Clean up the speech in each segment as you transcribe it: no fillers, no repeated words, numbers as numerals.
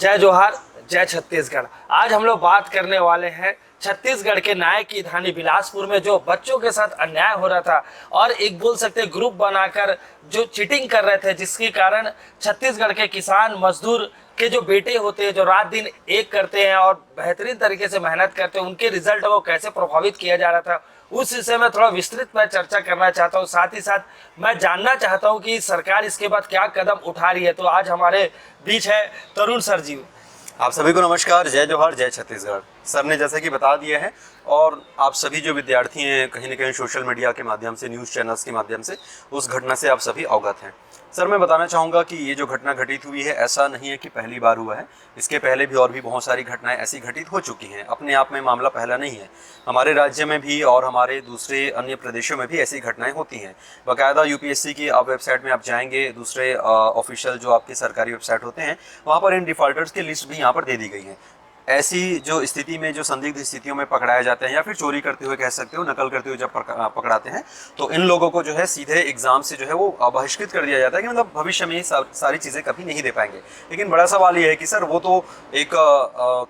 जय जोहार, जय छत्तीसगढ़। आज हम लोग बात करने वाले हैं छत्तीसगढ़ के न्याय की धानी बिलासपुर में जो बच्चों के साथ अन्याय हो रहा था और एक बोल सकते ग्रुप बनाकर जो चीटिंग कर रहे थे, जिसके कारण छत्तीसगढ़ के किसान मजदूर के जो बेटे होते हैं जो रात दिन एक करते हैं और बेहतरीन तरीके से मेहनत करते हैं, उनके रिजल्ट को कैसे प्रभावित किया जा रहा था, उस विषय में थोड़ा विस्तृत मैं चर्चा करना चाहता हूँ। साथ ही साथ मैं जानना चाहता हूँ कि सरकार इसके बाद क्या कदम उठा रही है। तो आज हमारे बीच है तरुण सर जी। आप सभी को नमस्कार, जय जोहार, जय छत्तीसगढ़। सर ने जैसे कि बता दिया है और आप सभी जो विद्यार्थी हैं कहीं न कहीं सोशल मीडिया के माध्यम से, न्यूज़ चैनल्स के माध्यम से उस घटना से आप सभी अवगत हैं। सर मैं बताना चाहूँगा कि ये जो घटना घटित हुई है ऐसा नहीं है कि पहली बार हुआ है, इसके पहले भी और भी बहुत सारी घटनाएं ऐसी घटित हो चुकी हैं। अपने आप में मामला पहला नहीं है, हमारे राज्य में भी और हमारे दूसरे अन्य प्रदेशों में भी ऐसी घटनाएं होती हैं। बाकायदा यूपीएससी की आप वेबसाइट में आप जाएंगे, दूसरे ऑफिशियल जो आपके सरकारी वेबसाइट होते हैं वहाँ पर इन डिफ़ॉल्टर्स की लिस्ट भी यहाँ पर दे दी गई है। ऐसी जो स्थिति में, जो संदिग्ध स्थितियों में पकड़ाए जाते हैं या फिर चोरी करते हुए कह सकते हो, नकल करते हुए जब पकड़ाते हैं तो इन लोगों को जो है सीधे एग्जाम से जो है वो बहिष्कृत कर दिया जाता है कि मतलब भविष्य में ये सारी चीज़ें कभी नहीं दे पाएंगे। लेकिन बड़ा सवाल ये है कि सर वो तो एक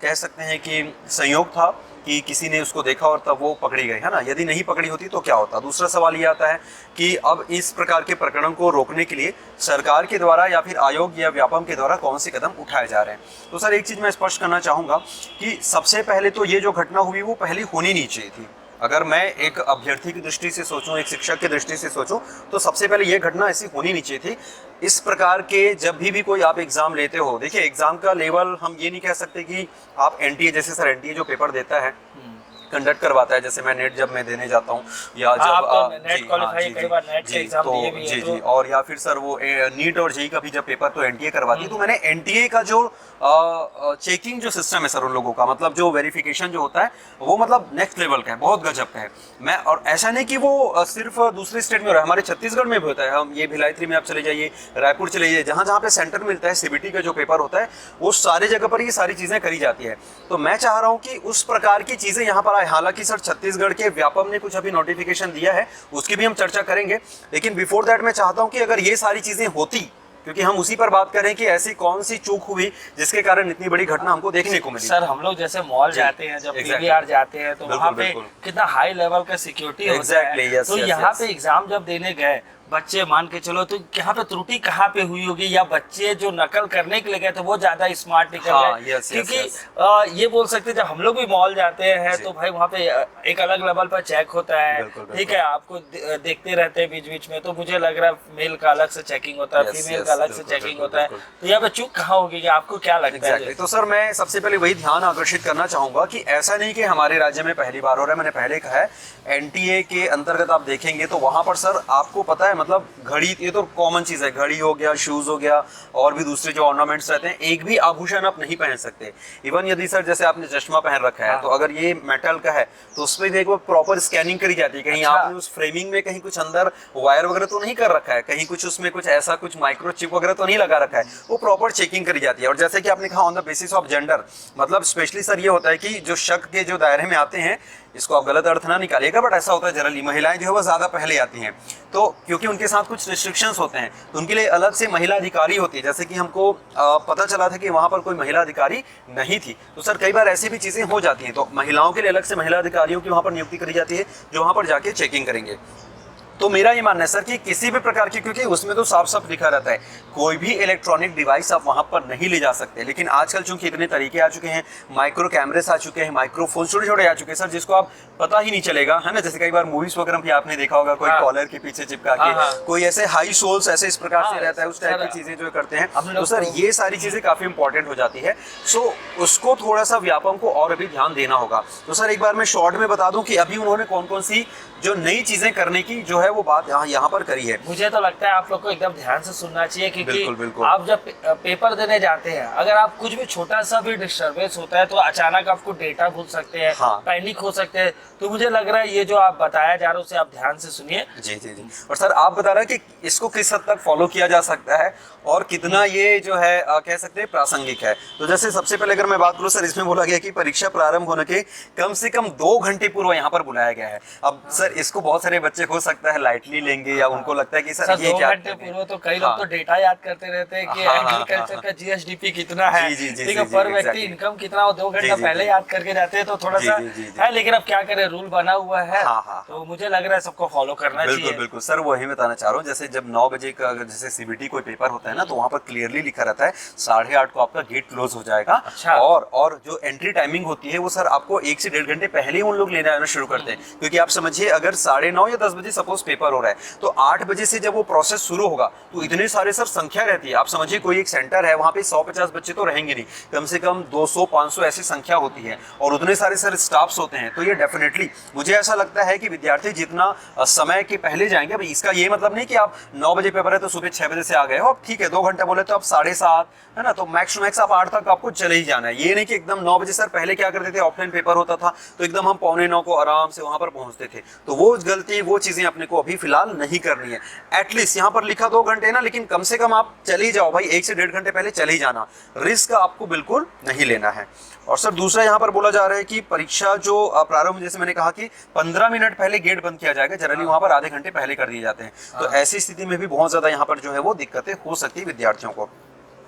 कह सकते हैं कि संयोग था कि किसी ने उसको देखा और तब वो पकड़ी गई, है ना। यदि नहीं पकड़ी होती तो क्या होता। दूसरा सवाल ये आता है कि अब इस प्रकार के प्रकरणों को रोकने के लिए सरकार के द्वारा या फिर आयोग या व्यापम के द्वारा कौन से कदम उठाए जा रहे हैं। तो सर एक चीज़ मैं स्पष्ट करना चाहूँगा कि सबसे पहले तो ये जो घटना हुई वो पहले होनी नहीं चाहिए थी। अगर मैं एक अभ्यर्थी की दृष्टि से सोचूं, एक शिक्षक की दृष्टि से सोचूं, तो सबसे पहले ये घटना ऐसी होनी नहीं चाहिए थी। इस प्रकार के जब भी कोई आप एग्जाम लेते हो, देखिए एग्जाम का लेवल हम ये नहीं कह सकते कि आप एनटीए जैसे, सर एनटीए जो पेपर देता है, कंडक्ट करवाता है, जैसे मैं नेट जब मैं देने जाता हूँ या जब नेट क्वालिफाई कई बार नेट के एग्जाम दिए भी हैं जी, और या फिर सर वो नीट और जेईई का भी जब पेपर तो एनटीए करवाती है, तो मैंने एनटीए का जो चेकिंग जो सिस्टम है सर उन लोगों का, मतलब जो वेरिफिकेशन जो होता है वो मतलब नेक्स्ट लेवल का है, बहुत गजब का है। मैं और ऐसा नहीं कि वो सिर्फ दूसरे स्टेट में हो रहा है, हमारे छत्तीसगढ़ में भी होता है। हम ये भिलाई में आप चले जाइए, रायपुर चले जाइए, जहाँ जहाँ पे सेंटर मिलता है सीबीटी का जो पेपर होता है वो सारी जगह पर ये सारी चीज़ें करी जाती है। तो मैं चाह रहा हूँ कि उस प्रकार की चीज़ें यहाँ पर आए। हालांकि सर छत्तीसगढ़ के व्यापम ने कुछ अभी नोटिफिकेशन दिया है, उसकी भी हम चर्चा करेंगे, लेकिन बिफोर दैट मैं चाहता हूं कि अगर ये सारी चीजें होती, क्योंकि हम उसी पर बात करें कि ऐसी कौन सी चूक हुई जिसके कारण इतनी बड़ी घटना हमको देखने को मिली। सर हम लोग जैसे मॉल जाते हैं, जब पीवीआर जाते हैं तो वहाँ पे कितना हाई लेवल का सिक्योरिटी होता है। तो यहाँ पे एग्जाम जब देने गए बच्चे, मान के चलो तो यहाँ पे त्रुटि कहाँ पे हुई होगी, या बच्चे जो नकल करने के लिए गए थे वो ज्यादा स्मार्ट निकल गए। क्योंकि ये बोल सकते जब हम लोग भी मॉल जाते हैं तो भाई वहाँ पे एक अलग लेवल पर चेक होता है, ठीक है, आपको देखते रहते हैं बीच बीच में। तो मुझे लग रहा है मेल का अलग से चेकिंग होता है, फीमेल का अलग से चेकिंग होता है, तो यहाँ पे चूक कहाँ होगी, आपको क्या लगता है? तो सर मैं सबसे पहले वही ध्यान आकर्षित करना चाहूंगा कि ऐसा नहीं कि हमारे राज्य में पहली बार हो रहा है। मैंने पहले कहा है एनटीए के अंतर्गत आप देखेंगे तो वहां पर सर आपको पता है, मतलब घड़ी, ये तो कॉमन चीज है, घड़ी हो गया, शूज हो गया और भी दूसरे जो ऑर्नामेंट्स रहते हैं, एक भी आभूषण आप नहीं पहन सकते। इवन यदि सर जैसे आपने चश्मा पहन रखा है तो अगर ये मेटल का है तो उसमें देखो प्रॉपर स्कैनिंग करी जाती है। कहीं आपने उस फ्रेमिंग में कहीं कुछ अंदर वायर वगैरह तो नहीं कर रखा है, कहीं कुछ उसमें कुछ ऐसा कुछ माइक्रोचिप वगैरह तो नहीं लगा रखा है, वो प्रॉपर चेकिंग करी जाती है। और जैसे कि आपने कहा on the basis of gender, मतलब स्पेशली सर ये होता है कि जो शक के जो दायरे में आते हैं, इसको आप गलत अर्थ ना निकालिएगा, बट ऐसा होता है जनरली महिलाएं जो है वो ज्यादा पहले आती हैं, तो क्योंकि उनके साथ कुछ रिस्ट्रिक्शंस होते हैं तो उनके लिए अलग से महिला अधिकारी होती है। जैसे कि हमको पता चला था कि वहां पर कोई महिला अधिकारी नहीं थी, तो सर कई बार ऐसी भी चीजें हो जाती हैं, तो महिलाओं के लिए अलग से महिला अधिकारियों की वहां पर नियुक्ति करी जाती है जो वहां पर जाके चेकिंग करेंगे। तो मेरा ये मानना है सर कि किसी भी प्रकार की, क्योंकि उसमें तो साफ साफ लिखा रहता है कोई भी इलेक्ट्रॉनिक डिवाइस आप वहां पर नहीं ले जा सकते, लेकिन आजकल चूंकि इतने तरीके आ चुके हैं, माइक्रो कैमरेस आ चुके हैं, माइक्रोफोन छोटे छोटे आ चुके हैं सर, जिसको आप पता ही नहीं चलेगा, है ना। जैसे कई बार मूवीज वगैरह भी आपने देखा होगा, कोई कॉलर के पीछे चिपका के कोई ऐसे हाई सोल्स ऐसे इस प्रकार से रहता है, उस टाइप की चीजें जो करते हैं, तो सर ये सारी चीजें काफी इंपॉर्टेंट हो जाती है। सो उसको थोड़ा सा व्यापम को और अभी ध्यान देना होगा। तो सर एक बार मैं शॉर्ट में बता दूं कि अभी उन्होंने कौन कौन सी जो नई चीजें करने की जो है वो बात यहाँ पर करी है। मुझे तो लगता है आप लोग को एकदम ध्यान से सुनना चाहिए, क्योंकि आप जब पेपर देने जाते हैं, अगर आप कुछ भी छोटा सा भी डिस्टर्बेंस होता है तो अचानक आपको डेटा भूल सकते हैं, पैनिक हो सकते हैं। तो मुझे लग रहा है ये जो आप बताया जा रहा है उसे आप ध्यान से सुनिए। जी जी जी। और सर आप बता रहे हैं कि इसको किस हद तक फॉलो किया जा सकता है और कितना ये जो है कह सकते हैं प्रासंगिक है। तो जैसे सबसे पहले अगर मैं बात करूँ सर, इसमें बोला गया कि परीक्षा प्रारंभ होने के कम से कम 2 घंटे पूर्व यहाँ पर बुलाया गया है। अब सर इसको बहुत सारे बच्चे हो सकता है लाइटली लेंगे या उनको लगता है कि सर ये 2 क्या घंटे पूर्व तो कई लोग तो डेटा याद करते रहते हैं कि एग्रीकल्चर का जीएसडीपी कितना है, ठीक है, पर व्यक्ति इनकम कितना हो 2 घंटा पहले याद करके जाते हैं, तो थोड़ा सा है। लेकिन अब क्या करें, रूल बना हुआ है, तो मुझे लग रहा है सबको फॉलो करना चाहिए। बिल्कुल बिल्कुल सर, वही बताना चाह रहा हूँ। जैसे जब 9 बजे का जैसे सीबीटी कोई पेपर होता है ना, तो वहाँ पर क्लियरली लिखा रहता है 8:30 को आपका गेट क्लोज हो जाएगा। अच्छा। और जो एंट्री टाइमिंग होती है वो सर आपको 1 से 1.5 घंटे पहले ही उन लोग लेने आना शुरू करते हैं, क्योंकि आप समझिए अगर 9:30 या 10 बजे सपोज पेपर हो रहा है, तो 8 बजे से जब वो प्रोसेस शुरू होगा तो इतने सारे सर संख्या रहती है। आप समझिए कोई एक सेंटर है, वहाँ पे 150 बच्चे तो रहेंगे नहीं, कम से कम 200-500 ऐसी संख्या होती है, और उतने सारे सर स्टाफ्स होते हैं। तो ये डेफिनेटली मुझे ऐसा लगता है कि विद्यार्थी जितना समय के पहले जाएंगे, भाई इसका ये मतलब नहीं कि आप 9 बजे पेपर है तो सुबह 6 बजे से आ गए हो, अब ठीक है 2 घंटा बोले तो आप 7:30 है ना, तो मैक्स टू मैक्स आप 8 तक आपको चले ही जाना है। ये नहीं कि एकदम 9 बजे सर पहले क्या करते थे, ऑफलाइन पेपर होता था तो एकदम हम 8:45 को आराम से वहां पर पहुंचते थे, तो वो गलती वो चीजें अपने को अभी फिलहाल नहीं करनी है। एटलीस्ट यहाँ पर लिखा 2 घंटे ना, लेकिन कम से कम आप चले ही जाओ भाई, 1 से 1.5 घंटे पहले चले ही जाना, रिस्क आपको बिल्कुल नहीं लेना है। और सर दूसरा यहाँ पर बोला जा रहा है कि परीक्षा जो प्रारंभ, जैसे मैंने कहा कि 15 मिनट पहले गेट बंद किया जाएगा, जनरली वहां पर आधे घंटे पहले कर दिए जाते हैं, तो ऐसी स्थिति में भी बहुत ज्यादा यहाँ पर जो है वो दिक्कतें हो सकती है विद्यार्थियों को।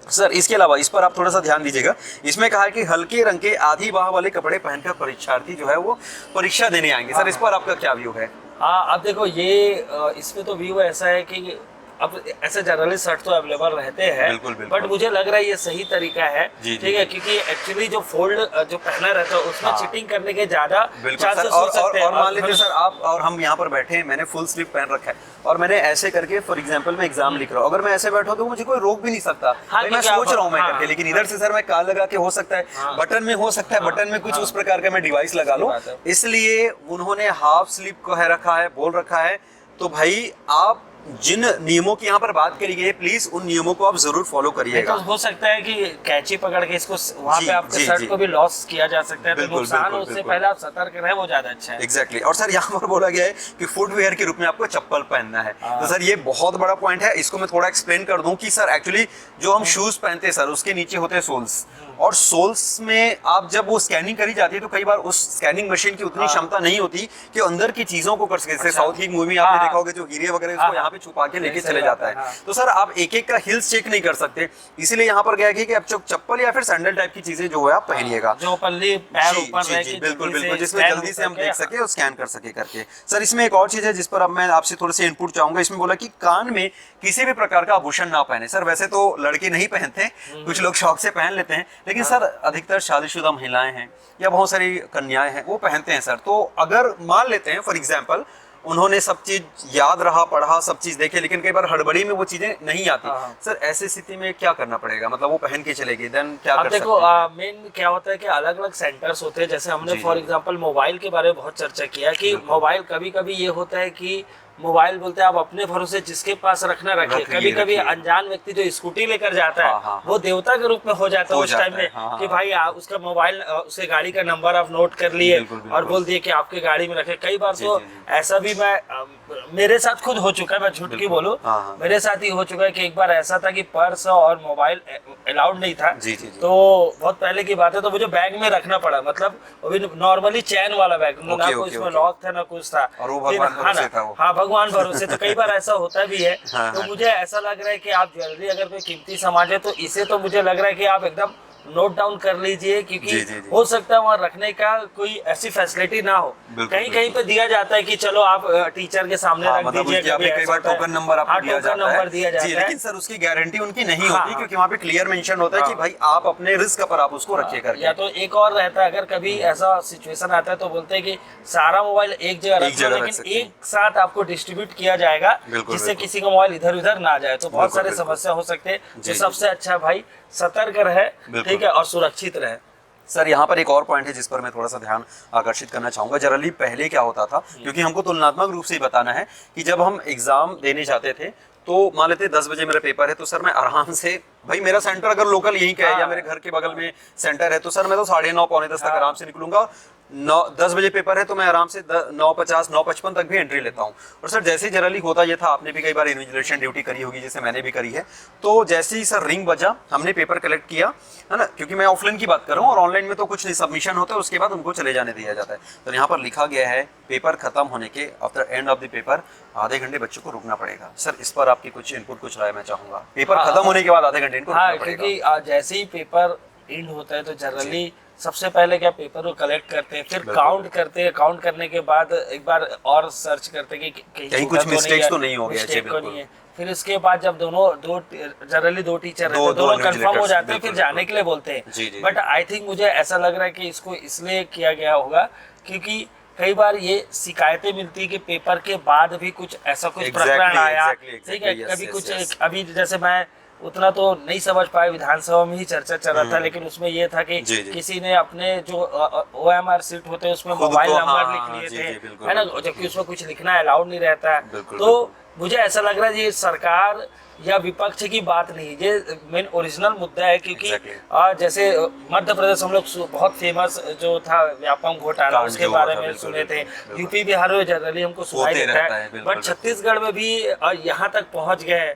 सर इसके अलावा इस पर आप थोड़ा सा ध्यान दीजिएगा, इसमें कहा है कि हल्के रंग के आधी बाह वाले कपड़े पहनकर परीक्षार्थी जो है वो परीक्षा देने आएंगे। सर इस पर आपका क्या व्यू है? हाँ, अब देखो ये इसमें तो व्यू ऐसा है कि अब ऐसे जनरली शर्ट तो अवेलेबल रहते हैं, बट मुझे लग रहा है ये सही तरीका है, ठीक है, क्योंकि एक्चुअली जो फोल्ड जो पहना रहता है उसमें चीटिंग करने के ज्यादा चांसेस हो सकते हैं। और मान लीजिए सर आप और हम यहाँ पर बैठे हैं, मैंने फुल स्लीव पहन रखा है और मैंने ऐसे करके फॉर एग्जांपल मैं एग्जाम लिख रहा हूँ, अगर मैं ऐसे बैठा तो मुझे कोई रोक भी नहीं सकता। मैं सोच रहा हूँ मैं करके, लेकिन इधर से सर मैं कान लगा के हो सकता है, बटन में हो सकता है, बटन में कुछ उस प्रकार का मैं डिवाइस लगा लूँ, इसलिए उन्होंने हाफ स्लीव को है रखा है, बोल रखा है। तो भाई आप जिन नियमों की यहाँ पर बात करी गई है, प्लीज उन नियमों को आप जरूर फॉलो करिएगा। तो हो सकता है कि कैची पकड़ के इसको वहाँ पे आपके शर्ट को भी लॉस किया जा सकता है, तो नुकसान हो, उससे पहले आप सतर्क रहे, वो ज्यादा अच्छा है। एग्जैक्टली। और सर यहाँ पर बोला गया है कि फुटवेयर के रूप में आपको चप्पल पहनना है, तो सर ये बहुत बड़ा पॉइंट है। इसको मैं थोड़ा एक्सप्लेन कर दूं कि सर एक्चुअली जो हम शूज पहनते हैं सर, उसके नीचे होते हैं सोल्स, और सोल्स में आप जब वो स्कैनिंग करी जाती है तो कई बार उस स्कैनिंग मशीन की उतनी क्षमता नहीं होती कि अंदर की चीजों को कर सके। जैसे साउथ की मूवी आपने देखा होगा, जो हीरे वगैरह उसको यहाँ पे छुपा के लेके चले जाता है, तो सर आप एक एक का हिल्स चेक नहीं कर सकते, इसीलिए यहाँ पर गया कि आप चप्पल या फिर सैंडल टाइप की चीजें जो है आप पहनिएगा, जो पल्ली पैर ऊपर रहे, बिल्कुल बिल्कुल, जिसमें जल्दी से हम देख सके और स्कैन कर सके करके। सर इसमें एक और चीज है जिस पर अब मैं आपसे थोड़े से इनपुट चाहूंगा। इसमें बोला कि कान में किसी भी प्रकार का आभूषण ना पहने। सर वैसे तो लड़के नहीं पहनते, कुछ लोग शौक से पहन लेते हैं, लेकिन सर अधिकतर शादीशुदा महिलाएं हैं या बहुत सारी कन्याएं हैं, वो पहनते हैं सर। तो अगर मान लेते हैं फॉर एग्जाम्पल उन्होंने सब चीज याद रहा, पढ़ा, सब चीज देखे, लेकिन कई बार हड़बड़ी में वो चीजें नहीं आती, सर ऐसी स्थिति में क्या करना पड़ेगा? मतलब वो पहन के चलेगी, देन क्या कर देखो मेन क्या होता है कि अलग अलग सेंटर्स होते हैं। जैसे हमने फॉर एग्जांपल मोबाइल के बारे में बहुत चर्चा किया कि मोबाइल कभी कभी ये होता है कि मोबाइल बोलते हैं आप अपने भरोसे जिसके पास रखना रखे, कभी कभी अनजान व्यक्ति जो स्कूटी लेकर जाता है वो देवता के रूप में हो जाता है उस टाइम में, कि भाई उसका मोबाइल, उसके गाड़ी का नंबर आप नोट कर लिए और बोल दिए कि आपके गाड़ी में रखे। कई बार तो ऐसा भी मेरे साथ खुद हो चुका है, मैं झूठ की बोलूं, मेरे साथ ही हो चुका है कि एक बार ऐसा था कि पर्स और मोबाइल अलाउड नहीं था, तो बहुत पहले की बात है, तो मुझे बैग में रखना पड़ा, मतलब नॉर्मली चैन वाला बैग, ना कोई इसमें लॉक था ना कुछ था, हाँ भगवान भरोसे। तो कई बार ऐसा होता भी है, तो मुझे ऐसा लग रहा है कि आप ज्वेलरी अगर कोई कीमती सामान है तो इसे तो मुझे लग रहा है कि आप एकदम नोट डाउन कर लीजिए, क्योंकि हो सकता है वहाँ रखने का कोई ऐसी फैसिलिटी ना हो। कहीं कहीं पे दिया जाता है कि चलो आप टीचर के सामने रख दीजिए, कई बार टोकन नंबर आपको दिया जाता है, लेकिन सर उसकी गारंटी उनकी नहीं होती, क्योंकि वहाँ पे क्लियर मेंशन होता है कि भाई आप अपने रिस्क पर आप उसको रखिए करके। या तो एक और रहता है, अगर कभी ऐसा सिचुएशन आता है तो बोलते हैं कि सारा मोबाइल एक जगह रखो, लेकिन एक साथ आपको डिस्ट्रीब्यूट किया जाएगा जिससे किसी का मोबाइल इधर उधर ना जाए, तो बहुत सारे समस्या हो सकते हैं। तो सबसे अच्छा भाई सतर्क रहे, ठीक है, और सुरक्षित रहे। सर यहाँ पर एक और पॉइंट है जिस पर मैं थोड़ा सा ध्यान आकर्षित करना चाहूंगा। जनरली पहले क्या होता था, क्योंकि हमको तुलनात्मक रूप से ही बताना है कि जब हम एग्जाम देने जाते थे तो मान लेते 10 बजे मेरा पेपर है, तो सर मैं आराम से, भाई मेरा सेंटर अगर लोकल यहीं का है या मेरे घर के बगल में सेंटर है, तो सर मैं तो 9:30 पौने 10 तक आराम से निकलूंगा, 10 बजे पेपर है तो मैं आराम से 9:50 9:55 तक भी एंट्री लेता हूँ। और सर जैसे ही जनरली होता ये था, आपने भी कई बार इन्विजिलेशन ड्यूटी करी होगी जैसे मैंने भी करी है, तो जैसे ही सर रिंग बजा हमने पेपर कलेक्ट किया है ना, क्योंकि मैं ऑफलाइन की बात कर रहा हूँ और ऑनलाइन में तो कुछ नहीं, सबमिशन होता है उसके बाद उनको चले जाने दिया जाता है। तो यहाँ पर लिखा गया है पेपर खत्म होने के after end of the paper आधे घंटे बच्चों को रुकना पड़ेगा। सर इस पर आपकी कुछ इनपुट, कुछ राय मैं चाहूंगा। पेपर खत्म होने के बाद आधे घंटे इनको रुकना पड़ेगा। क्योंकि जैसे ही पेपर एंड होता है तो जनरली सबसे पहले क्या पेपर को कलेक्ट करते हैं, फिर काउंट करते हैं, काउंट करने के बाद एक बार और सर्च करते हैं कि कहीं कुछ मिस्टेक्स तो नहीं हो गया, फिर इसके बाद जब जनरली दो टीचर रहते हैं, दोनों कंफर्म हो जाते हैं, फिर जाने के लिए बोलते हैं। बट आई थिंक मुझे ऐसा लग रहा है कि इसको इसलिए किया गया होगा क्योंकि कई बार ये शिकायतें मिलती है कि पेपर के बाद भी कुछ ऐसा कुछ प्रकरण आया, ठीक है, कभी कुछ अभी जैसे मैं उतना तो नहीं समझ पाए, विधानसभा में ही चर्चा चल रहा था, लेकिन उसमें ये था कि किसी ने अपने जो OMR सीट होते हैं उसमें मोबाइल नंबर लिख लिए थे, है ना, जबकि उसमें कुछ लिखना अलाउड नहीं रहता है। तो मुझे ऐसा लग रहा है ये सरकार या विपक्ष की बात नहीं, ये मेन ओरिजिनल मुद्दा है क्योंकि जैसे मध्य प्रदेश हम लोग बहुत फेमस जो था व्यापम घोटाला, उसके बारे में सुने थे, यूपी बिहार में जनरली हमको सुनाई देता है, बट छत्तीसगढ़ में भी यहाँ तक पहुँच गए।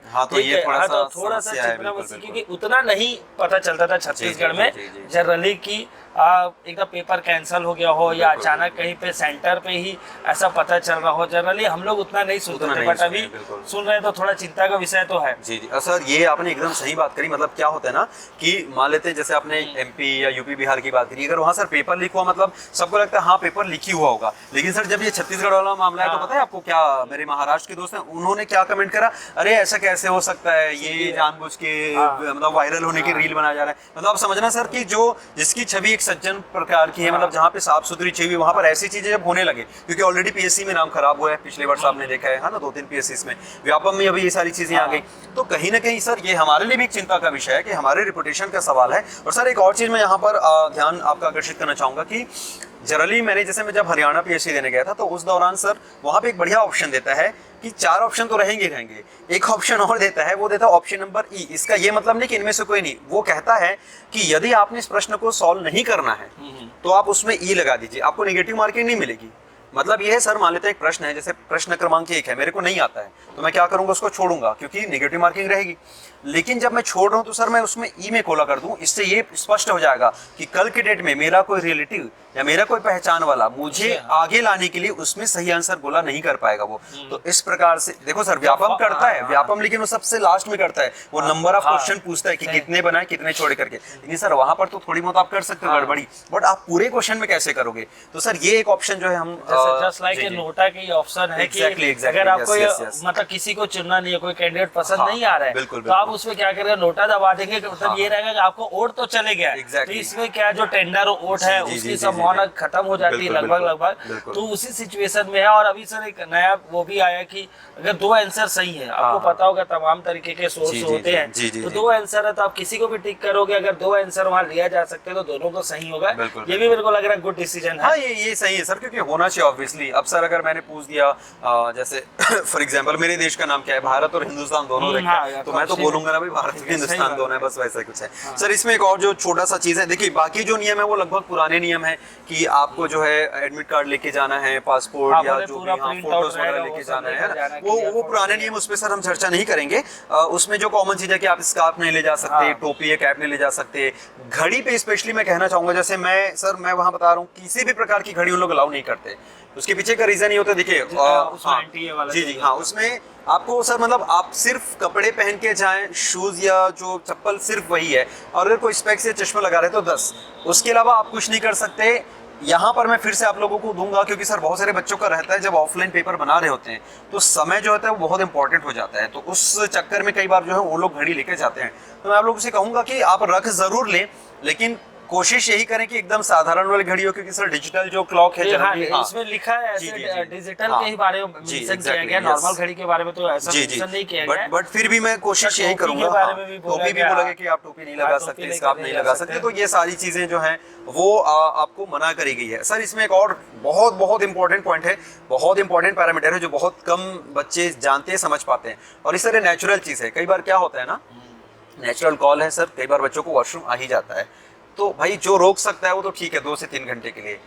थोड़ा सा क्योंकि उतना नहीं पता चलता था छत्तीसगढ़ में जनरली की एकदम पेपर कैंसिल हो गया हो या अचानक कहीं पे सेंटर पे ही ऐसा पता चल रहा हो, जनरली हम लोग उतना नहीं सुनते थे, बट अभी सुन रहे हैं तो थोड़ा चिंता का विषय तो है। जी सर, ये आपने एकदम सही बात करी। मतलब क्या होता है ना कि मान लेते हैं जैसे आपने MP या यूपी बिहार की बात करी, अगर वहाँ सर पेपर लीक हुआ मतलब सबको लगता है हाँ पेपर लीक ही हुआ होगा, लेकिन सर जब ये छत्तीसगढ़ वाला मामला है तो पता है आपको क्या, मेरे महाराष्ट्र के दोस्त हैं उन्होंने क्या कमेंट करा, अरे ऐसा कैसे हो सकता है, ये जानबूझ के मतलब वायरल होने की रील बनाया जा रहा है। मतलब आप समझना सर कि जो जिसकी छवि एक सज्जन प्रकार की है, मतलब जहाँ पे साफ सुथरी छवि, वहाँ पर ऐसी चीजें जब होने लगे, क्योंकि ऑलरेडी PSC में नाम खराब हुआ है पिछले वर्ष आपने देखा है ना, 2-3 PSCs में, व्यापम में अभी ये सारी चीजें आ गई, तो कहीं ना कहीं सर ये हमारे लिए भी एक चिंता का विषय है कि हमारे रिपुटेशन का सवाल है। और सर एक और चीज मैं यहाँ पर ध्यान आपका आकर्षित करना चाहूंगा कि जनरली मैं जब हरियाणा PSC देने गया था तो उस दौरान सर वहाँ पे एक बढ़िया ऑप्शन देता है कि 4 ऑप्शन तो रहेंगे, एक ऑप्शन और देता है, वो देता है ऑप्शन नंबर E। इसका ये मतलब नहीं कि इनमें से कोई नहीं, वो कहता है कि यदि आपने इस प्रश्न को सॉल्व नहीं करना है तो आप उसमें E लगा दीजिए, आपको नेगेटिव मार्किंग नहीं मिलेगी। मतलब ये है सर, मान लेते हैं एक प्रश्न है, जैसे प्रश्न क्रमांक 1 है, मेरे को नहीं आता है तो मैं क्या करूंगा, उसको छोड़ूंगा क्योंकि नेगेटिव मार्किंग रहेगी। लेकिन जब मैं छोड़ रहा हूं तो सर मैं उसमें ई में कोला कर दूं, इससे ये स्पष्ट हो जाएगा कि कल के डेट में मेरा कोई रिलेटिव या मेरा कोई पहचान वाला मुझे आगे लाने के लिए उसमें सही आंसर बोला नहीं कर पाएगा वो। तो इस प्रकार से देखो सर, व्यापम करता है व्यापम, लेकिन वो सबसे लास्ट में करता है, वो नंबर ऑफ क्वेश्चन पूछता है कि कितने बनाए कितने छोड़ करके। लेकिन सर वहां पर तो थोड़ी बहुत आप कर सकते हो गड़बड़ी, बट आप पूरे क्वेश्चन में कैसे करोगे। तो सर ये एक ऑप्शन जो है हम जस्ट लाइक नोटा की ऑप्शन है कि अगर आपको मतलब किसी को चुनना नहीं है, कोई कैंडिडेट पसंद नहीं आ रहा है, तो आप उसमें क्या करेंगे, नोटा दबा देंगे, मतलब ये रहेगा कि आपको वोट तो चले गया, तो इसमें क्या जो टेंडर वोट है उसकी संभावना खत्म हो जाती है लगभग। तो उसी सिचुएशन में है। और अभी सर एक नया वो भी आया कि अगर 2 आंसर सही है, आपको पता होगा तमाम तरीके के सोर्स होते हैं, तो 2 आंसर है तो आप किसी को भी टिक करोगे, अगर 2 आंसर वहाँ लिया जा सकते हैं तो दोनों को सही होगा। ये भी मेरे को लग रहा है गुड डिसीजन है। हाँ ये सही है सर, क्योंकि होना चाहिए ऑब्वियसली। अब सर अगर मैंने पूछ दिया जैसे फॉर एग्जांपल मेरे देश का नाम क्या है, भारत और हिंदुस्तान दोनों रखा है, तो मैं तो बोलूंगा ना भाई भारत और हिंदुस्तान दोनों है, बस वैसा कुछ है। सर इसमें एक और जो छोटा सा चीज है, देखिए बाकी जो नियम है वो लगभग पुराने नियम है कि आपको जो है एडमिट कार्ड लेके जाना है, पासपोर्ट या जो भी फोटोज वगैरह लेके जाना है, वो पुराने नियम, उस पर सर हम चर्चा नहीं करेंगे। उसमें जो कॉमन चीज है कि आप स्कार्फ नहीं ले जा सकते, टोपी या कैप नहीं ले जा सकते, घड़ी पे स्पेशली मैं कहना चाहूंगा, जैसे मैं वहां बता रहा हूँ किसी भी प्रकार की घड़ी उन लोग अलाउ नहीं करते। उसके पीछे का रीजन ये होता है, देखिए जी हाँ, उसमें आपको सर मतलब आप सिर्फ कपड़े पहन के जाएं, शूज या जो चप्पल सिर्फ वही है, और अगर कोई स्पेक्स या चश्मा लगा रहे तो 10, उसके अलावा आप कुछ नहीं कर सकते। यहाँ पर मैं फिर से आप लोगों को दूंगा, क्योंकि सर बहुत सारे बच्चों का रहता है जब ऑफलाइन पेपर बना रहे होते हैं तो समय जो होता है वो बहुत इंपॉर्टेंट हो जाता है, तो उस चक्कर में कई बार जो है वो लोग घड़ी लेके जाते हैं। तो मैं आप लोगों से कहूंगा कि आप रख जरूर लें, लेकिन कोशिश यही करें कि एकदम साधारण वाली घड़ी हो, क्योंकि सर डिजिटल जो क्लॉक है इसमें लिखा है ऐसे डिजिटल के ही बारे में मेंशन किया गया, नॉर्मल घड़ी के बारे में तो ऐसा मेंशन नहीं किया गया, बट फिर भी मैं कोशिश यही करूंगा, टोपी भी बोला गया कि आप टोपी नहीं लगा सकते, स्कार्फ नहीं लगा सकते, तो ये सारी चीजें जो हैं वो आपको मना करी गई है। सर इसमें एक और बहुत इंपॉर्टेंट पॉइंट है, बहुत इंपॉर्टेंट पैरामीटर है जो बहुत कम बच्चे जानते हैं, समझ पाते हैं, और इस तरह नेचुरल चीज है। कई बार क्या होता है ना, नेचुरल कॉल है सर, कई बार बच्चों को वॉशरूम आ ही जाता है, तो भाई जो रोक सकता है वो तो ठीक है 2 से 3 घंटे के लिए,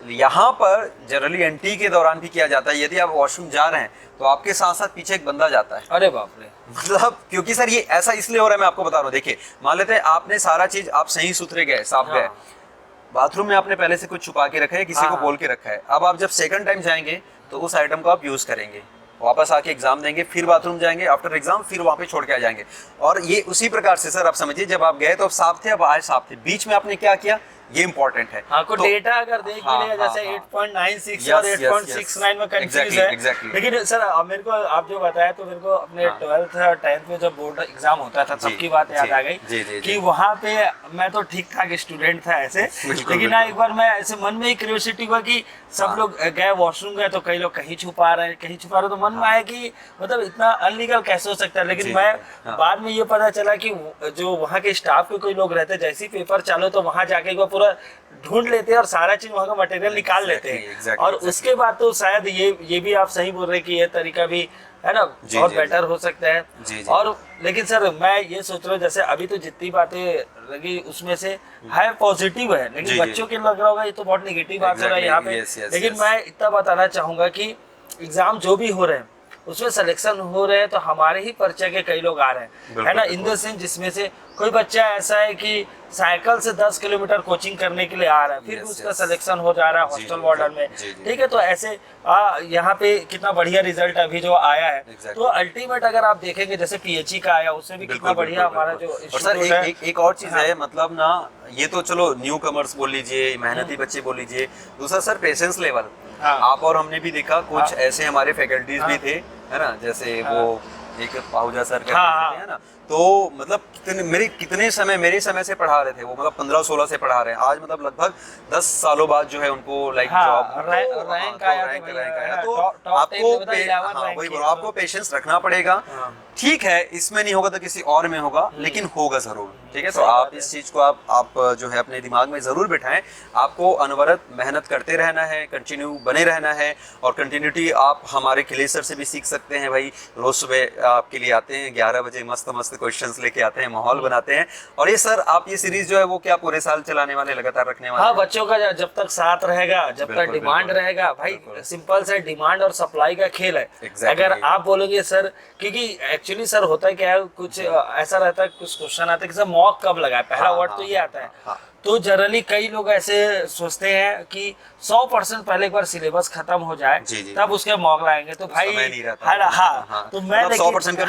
यहाँ पर जनरली एनटी के दौरान भी किया जाता है, यदि आप वॉशरूम जा रहे हैं तो आपके साथ साथ पीछे एक बंदा जाता है। अरे बाप रे। मतलब क्योंकि सर ये ऐसा इसलिए हो रहा है, मैं आपको बता रहा हूँ। देखिए मान लेते हैं आपने सारा चीज आप सही सुथरे गए, साफ गए, बाथरूम में आपने पहले से कुछ छुपा के रखा है, किसी को बोल के रखा है। अब आप जब सेकंड टाइम जाएंगे तो उस आइटम को आप यूज करेंगे, वापस आके एग्जाम देंगे, फिर बाथरूम जाएंगे, आफ्टर एग्जाम फिर वहां पे छोड़ के आ जाएंगे। और ये उसी प्रकार से सर आप समझिए, जब आप गए तो आप साफ थे, अब आए साफ थे, बीच में आपने क्या किया, ये इंपॉर्टेंट है। हाँ, तो डेटा अगर देख भी लिया जैसे 8.96 और 8.69 में कंफ्यूज है। लेकिन सर मेरे को आप जो बताया तो मेरे को अपने 12th और 10th में जब बोर्ड एग्जाम होता था तब की बात याद आ गई कि वहाँ पे मैं तो ठीक ठाक स्टूडेंट था ऐसे, लेकिन ना एक बार मैं ऐसे मन में ही क्यूरियोसिटी हुआ कि सब लोग गए वॉशरूम गए तो कई लोग कहीं छुपा रहे हैं, कहीं छुपा रहे, तो मन में आया कि मतलब इतना अनलीगल कैसे हो सकता है। लेकिन मैं बाद में ये पता चला कि जो वहाँ के स्टाफ के कोई लोग रहते, जैसे ही पेपर चालू तो वहाँ जाके एक बार पूरा ढूंढ लेते हैं और सारा चीज वहाँ का मटेरियल निकाल लेते हैं। और उसके बाद तो शायद ये भी आप सही बोल रहे हैं कि ये तरीका भी है ना बहुत बेटर हो सकता है। और लेकिन सर मैं ये सोच रहा हूँ जैसे अभी तो जितनी बातें लगी उसमें से है पॉजिटिव है, लेकिन बच्चों के लग रहा होगा ये तो बहुत नेगेटिव बात हो रहा है यहाँ पे। लेकिन मैं इतना बताना चाहूंगा कि एग्जाम जो भी हो रहे हैं उसमें सिलेक्शन हो रहे हैं तो हमारे ही परिचय के कई लोग आ रहे हैं, है ना, इन द सेंस जिसमें से कोई बच्चा ऐसा है कि साइकिल से 10 किलोमीटर कोचिंग करने के लिए आ रहा है, फिर भी उसका सिलेक्शन हो जा रहा है हॉस्टल वार्डन में, ठीक है। तो ऐसे यहाँ पे कितना बढ़िया रिजल्ट अभी जो आया है। तो अल्टीमेट अगर आप देखेंगे जैसे पीएचई का आया उसमें भी कितना बढ़िया हमारा जो एक और चीज है, मतलब ना ये तो चलो न्यू कमर्स बोल लीजिए, मेहनती बच्चे बोल लीजिए, दूसरा सर पेशेंस लेवल। आप और हमने भी देखा कुछ ऐसे हमारे फैकल्टीज भी थे, है ना, जैसे वो एक पाहुजा सर करते थे, है ना, तो मतलब कितने समय मेरे समय से पढ़ा रहे थे वो, मतलब 15-16 से पढ़ा रहे हैं, आज मतलब लगभग 10 सालों बाद जो है उनको लाइक जॉब रैंक आया। तो आपको पेशेंस रखना पड़ेगा, ठीक है, इसमें नहीं होगा तो किसी और में होगा, लेकिन होगा जरूर, ठीक है। तो आप इस चीज को आप जो है अपने दिमाग में जरूर बिठाएं, आपको अनवरत मेहनत करते रहना है, कंटिन्यू बने रहना है। और कंटिन्यूटी आप हमारे खिलेश सर से भी सीख सकते हैं भाई, रोज सुबह आपके लिए आते हैं 11 बजे, मस्त मस्त क्वेश्चंस लेके आते हैं, माहौल बनाते हैं। और ये सर आप ये सीरीज जो है वो क्या पूरे साल चलाने वाले, लगातार रखने वाले? हाँ, बच्चों का जब तक साथ रहेगा, जब तक डिमांड रहेगा भाई, सिंपल सा डिमांड और सप्लाई का खेल है। अगर आप बोलोगे सर, क्योंकि एक्चुअली सर होता है क्या है, कुछ ऐसा रहता है, कुछ क्वेश्चन आते हैं कि सर मॉक कब लगाए, पहला वर्ड तो ये आता है। तो जनरली कई लोग ऐसे सोचते हैं कि 100% पहले एक बार सिलेबस खत्म हो जाए तब उसके मॉक लाएंगे, तो भाई हाँ, तो मैं 100%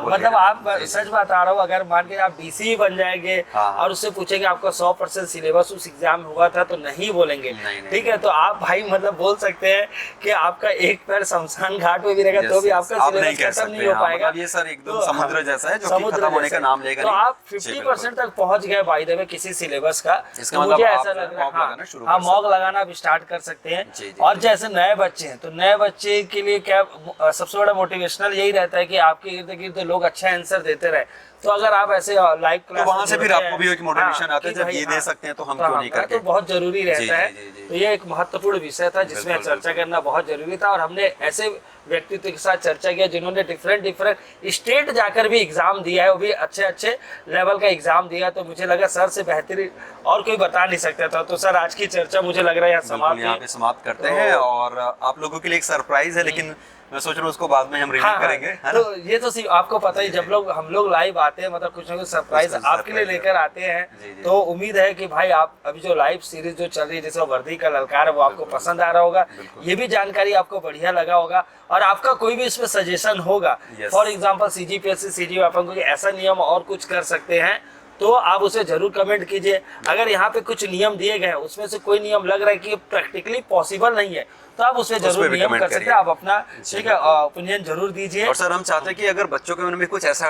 मतलब आप सच बता रहा हूँ, अगर मान के आप डीसी बन जाएंगे और उससे पूछेंगे आपका 100% सिलेबस उस एग्जाम हुआ था तो नहीं बोलेंगे, ठीक है। तो आप भाई मतलब बोल सकते हैं कि आपका एक पैर शमशान घाट में भी रहेगा तो भी आपका सिलेबस खत्म नहीं हो पाएगा। ये सर एकदम समुद्र जैसा है जो खत्म होने का नाम लेगा। तो आप 50% तक पहुंच गए बाय द वे किसी सिलेबस का, तो मुझे ऐसा लग रहा है हाँ मॉक लगाना भी स्टार्ट कर सकते हैं। और जैसे नए बच्चे हैं तो नए बच्चे के लिए क्या सबसे बड़ा मोटिवेशनल यही रहता है कि आपके इर्द गिर्द लोग अच्छा आंसर देते रहे। तो अगर आप ऐसे लाइव क्लास तो वहां से फिर आपको भी एक मोटिवेशन आता है, जब ये दे सकते हैं तो हम क्यों नहीं करते। तो बहुत जरूरी रहता है। तो ये एक महत्वपूर्ण विषय था जिसमें चर्चा करना बहुत जरूरी था, और हमने ऐसे व्यक्तित्व के साथ चर्चा किया जिन्होंने डिफरेंट स्टेट जाकर भी एग्जाम दिया है, वो भी अच्छे लेवल का एग्जाम दिया। तो मुझे लगा सर से बेहतरीन और कोई बता नहीं सकता था। तो सर आज की चर्चा मुझे लग रहा है यहाँ पे समाप्त करते हैं, और आप लोगों के लिए एक सरप्राइज है, लेकिन मैं सोच रहा हूँ उसको बाद में हम रिवील करेंगे। तो ये तो आपको पता ही, जब हम लोग लाइव आते हैं मतलब कुछ ना कुछ सरप्राइज आपके लिए लेकर आते हैं। तो उम्मीद है कि भाई आप अभी जो लाइव सीरीज जो चल रही है जैसे वर्दी का ललकार है वो आपको पसंद आ रहा होगा, ये भी जानकारी आपको बढ़िया लगा होगा। और आपका कोई भी इसमें सजेशन होगा, फॉर एग्जाम्पल CGPSC CGPAPM को ऐसा नियम और कुछ कर सकते हैं तो आप उसे जरूर कमेंट कीजिए। अगर यहाँ पे कुछ नियम दिए गए हैं उसमें से कोई नियम लग रहा है कि प्रैक्टिकली पॉसिबल नहीं है तो आप उसमें जरूर नियम कर सकते हैं, आप अपना ठीक है ओपिनियन जरूर दीजिए। और सर हम चाहते हैं कि अगर बच्चों के मन में कुछ ऐसा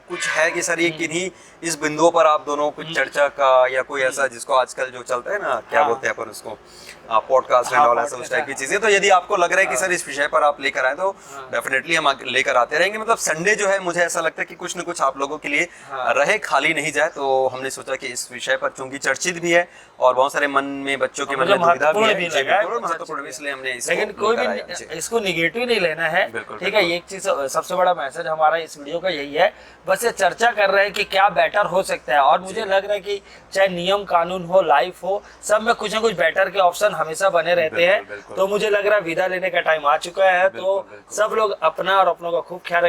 कुछ है कि सर ये किन्हीं इस बिंदुओं पर आप दोनों कुछ चर्चा का या कोई ऐसा जिसको आजकल जो चलता है ना क्या बोलते हैं अपन उसको पॉडकास्ट एंड ऑल ऐसा उस टाइप की चीजें, तो यदि आपको लग रहा है कि सर इस विषय पर आप लेकर आए तो डेफिनेटली हम लेकर आते रहेंगे। मतलब संडे जो है मुझे ऐसा लगता है कि कुछ न कुछ आप लोगों के लिए रहे, खाली नहीं जाए। तो तो हमने सोचा कि इस विषय पर चूंकि चर्चित भी है और बहुत सारे मन में बच्चों के मन में मतलब दुविधा भी है, महत्वपूर्ण भी जी, लगा है, बिल्कुल कुछ महत्वपूर्ण भी, चीज़ें। इसलिए हमने इसको लेकिन कोई लेकर आए। भी जी। इसको निगेटिव नहीं लेना है, बिल्कुल, ठीक है। ये एक चीज सबसे बड़ा मैसेज हमारा इस वीडियो का यही है, बस ये चर्चा कर रहे हैं कि क्या बेटर हो सकता है। और मुझे लग रहा है कि चाहे नियम कानून हो, लाइफ हो, सब में कुछ ना कुछ बेटर के ऑप्शन हमेशा बने रहते हैं। बिल्कुल। तो मुझे लग रहा है विदा लेने का टाइम आ चुका है। तो बिल्कुल। सब लोग अपना और अपनों का खूब ख्याल रखें।